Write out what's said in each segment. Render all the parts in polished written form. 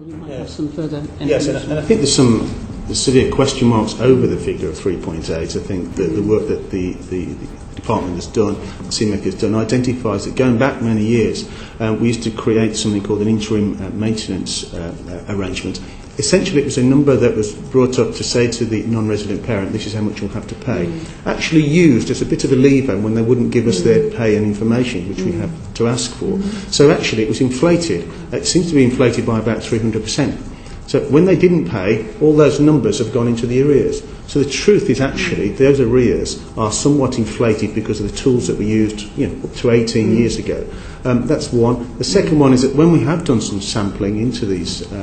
you might have some further information. Yes, and I think there's severe question marks over the figure of 3.8. I think that the work that the department has done, CMS has done, identifies that going back many years, we used to create something called an interim maintenance arrangement. Essentially, it was a number that was brought up to say to the non-resident parent, this is how much you'll have to pay. Actually used as a bit of a lever when they wouldn't give us their pay and information, which we have to ask for. So actually, it was inflated. It seems to be inflated by about 300%. So when they didn't pay, all those numbers have gone into the arrears. So the truth is actually those arrears are somewhat inflated because of the tools that we used, up to 18 years ago. That's one. The second one is that when we have done some sampling into these to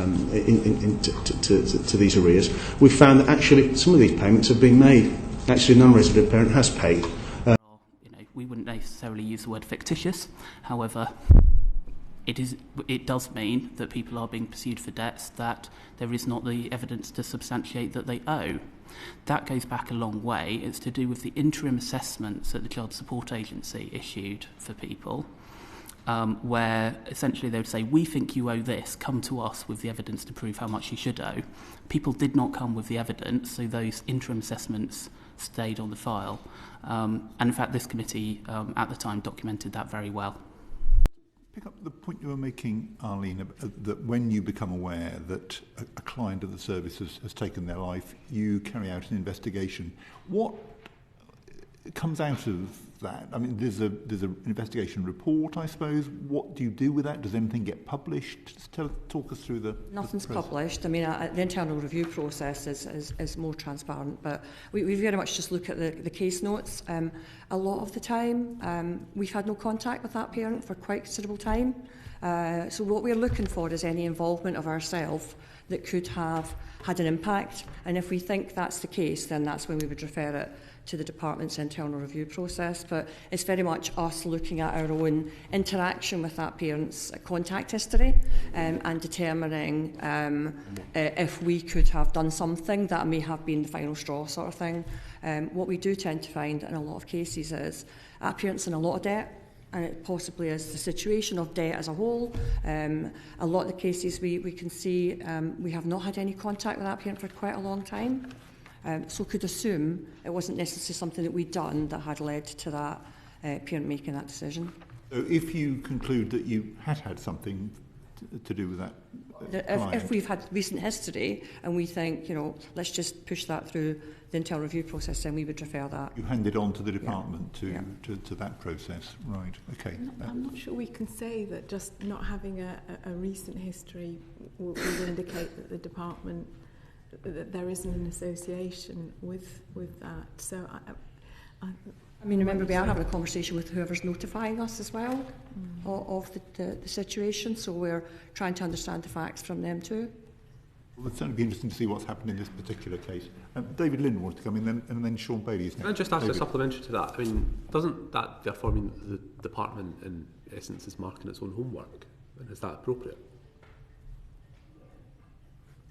these arrears, we found that actually some of these payments have been made. Actually, a non-resident parent has paid. We wouldn't necessarily use the word fictitious. However, it does mean that people are being pursued for debts that there is not the evidence to substantiate that they owe. That goes back a long way. It's to do with the interim assessments that the Child Support Agency issued for people, where essentially they would say, we think you owe this, come to us with the evidence to prove how much you should owe. People did not come with the evidence, so those interim assessments stayed on the file. And in fact, this committee at the time documented that very well. Pick up the point you were making, Arlene, that when you become aware that a client of the service has taken their life, you carry out an investigation. What comes out of that? I mean, there's an investigation report, I suppose. What do you do with that? Does anything get published? Just talk us through the Nothing's published. I mean, the internal review process is more transparent, but we very much just look at the case notes. A lot of the time, we've had no contact with that parent for quite considerable time. So what we're looking for is any involvement of ourselves that could have had an impact. And if we think that's the case, then that's when we would refer it to the department's internal review process. But it's very much us looking at our own interaction with that parent's contact history and determining if we could have done something that may have been the final straw sort of thing. What we do tend to find in a lot of cases is that parent's in a lot of debt, and it possibly is the situation of debt as a whole. A lot of the cases we can see we have not had any contact with that parent for quite a long time. So could assume it wasn't necessarily something that we'd done that had led to that parent making that decision. So if you conclude that you had something to do with that if we've had recent history and we think, let's just push that through the internal review process, then we would refer that. You hand it on to the department to that process, right? Okay. I'm not sure we can say that just not having a recent history will indicate that the department, that there isn't an association with that. So I mean, remember, we are having a conversation with whoever's notifying us as well of the situation, so we're trying to understand the facts from them too. Well, it's certainly be interesting to see what's happened in this particular case. David Lynn wants to come in, and then Sean Bailey is next. Can I just ask a supplementary to that? I mean, doesn't that therefore mean that the department, in essence, is marking its own homework? And is that appropriate?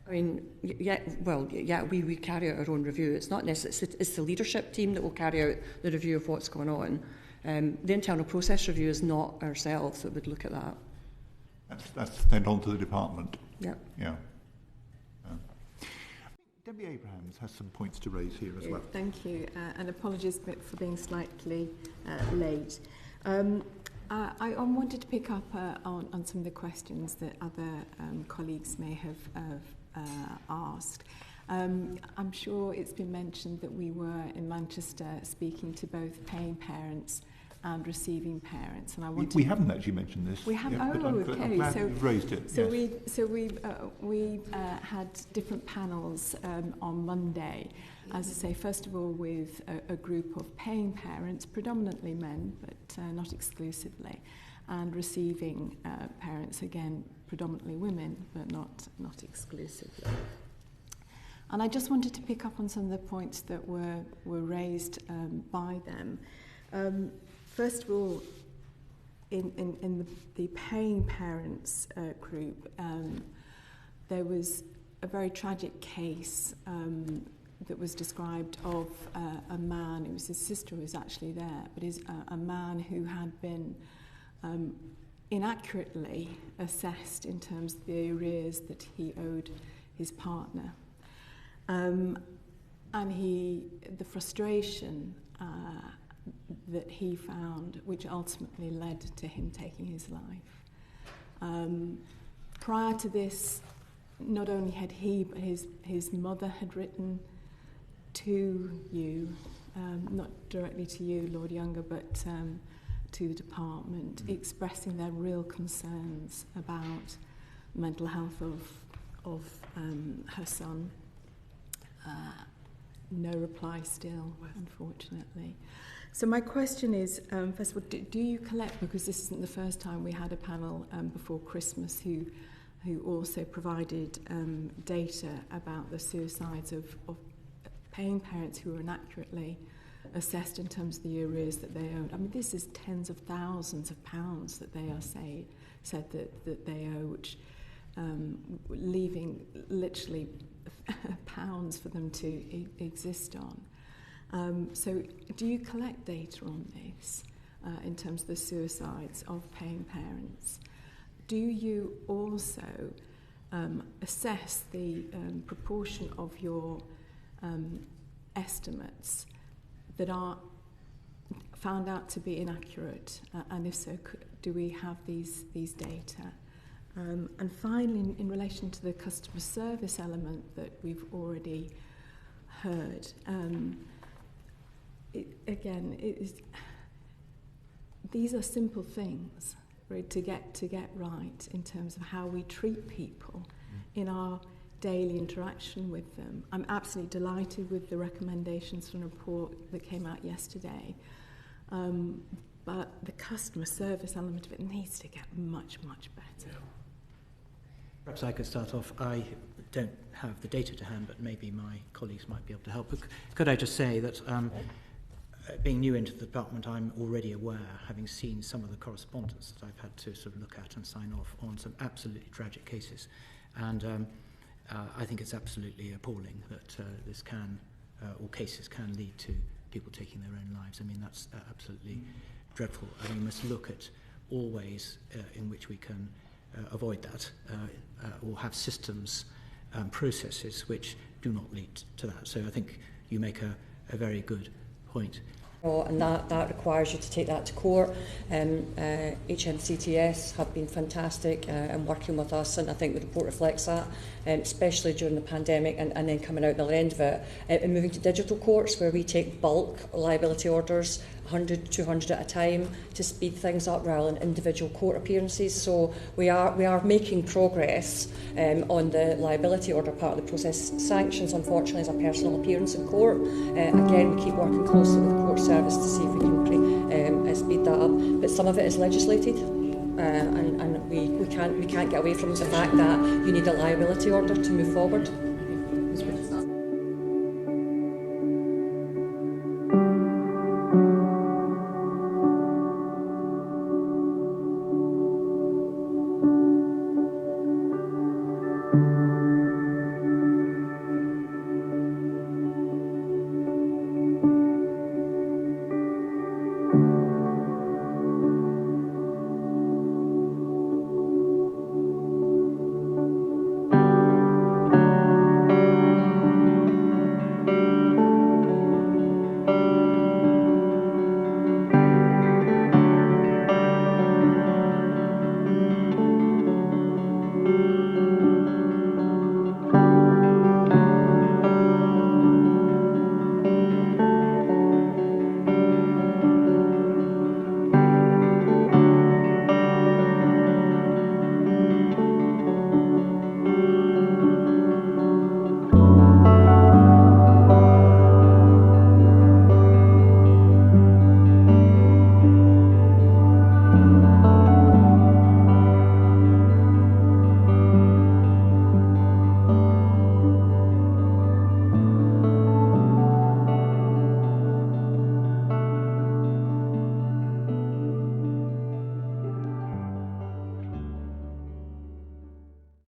I mean, we carry out our own review. It's not necessarily, it's the leadership team that will carry out the review of what's going on. The internal process review is not ourselves that would look at that. That's sent on to the department. Yeah. Debbie Abrahams has some points to raise here as well. Thank you, and apologies for being slightly late. I wanted to pick up on some of the questions that other colleagues may have asked. I'm sure it's been mentioned that we were in Manchester speaking to both paying parents and receiving parents, and I wanted. We haven't actually mentioned this. We haven't. Yeah, okay. I'm glad you've raised it. We had different panels on Monday. As I say, first of all, with a group of paying parents, predominantly men, but not exclusively, and receiving parents, again, predominantly women, but not exclusively. And I just wanted to pick up on some of the points that were raised by them. First of all, in the paying parents group, there was a very tragic case that was described of a man. It was his sister who was actually there, but a man who had been inaccurately assessed in terms of the arrears that he owed his partner. And the frustration that he found, which ultimately led to him taking his life. Prior to this, not only had he, but his mother had written to you, not directly to you, Lord Younger, but to the department, expressing their real concerns about mental health of her son. No reply still, unfortunately. So my question is, first of all, do you collect, because this isn't the first time we had a panel before Christmas who also provided data about the suicides of paying parents who were inaccurately assessed in terms of the arrears that they owed. I mean, this is tens of thousands of pounds that they are said that they owe, which leaving literally pounds for them to exist on. So do you collect data on this in terms of the suicides of paying parents? Do you also assess the proportion of your estimates that are found out to be inaccurate? And if so, do we have these data? And finally, in relation to the customer service element that we've already heard, these are simple things, right, to get right in terms of how we treat people in our daily interaction with them. I'm absolutely delighted with the recommendations from the report that came out yesterday. But the customer service element of it needs to get much, much better. Perhaps I could start off. I don't have the data to hand, but maybe my colleagues might be able to help. But could I just say that being new into the department, I'm already aware, having seen some of the correspondence that I've had to sort of look at and sign off on some absolutely tragic cases. And I think it's absolutely appalling that this can, or cases can lead to people taking their own lives. I mean, that's absolutely dreadful. And we must look at all ways in which we can avoid that, or have systems, processes which do not lead to that. So I think you make a very good point. And that requires you to take that to court. HMCTS have been fantastic in working with us, and I think the report reflects that, especially during the pandemic and then coming out the other end of it, and moving to digital courts where we take bulk liability orders, 100, 200 at a time, to speed things up rather than individual court appearances. So we are making progress on the liability order part of the process. Sanctions, unfortunately, is a personal appearance in court. Again, we keep working closely with the court service to see if we can speed that up. But some of it is legislated, and we can't get away from the fact that you need a liability order to move forward.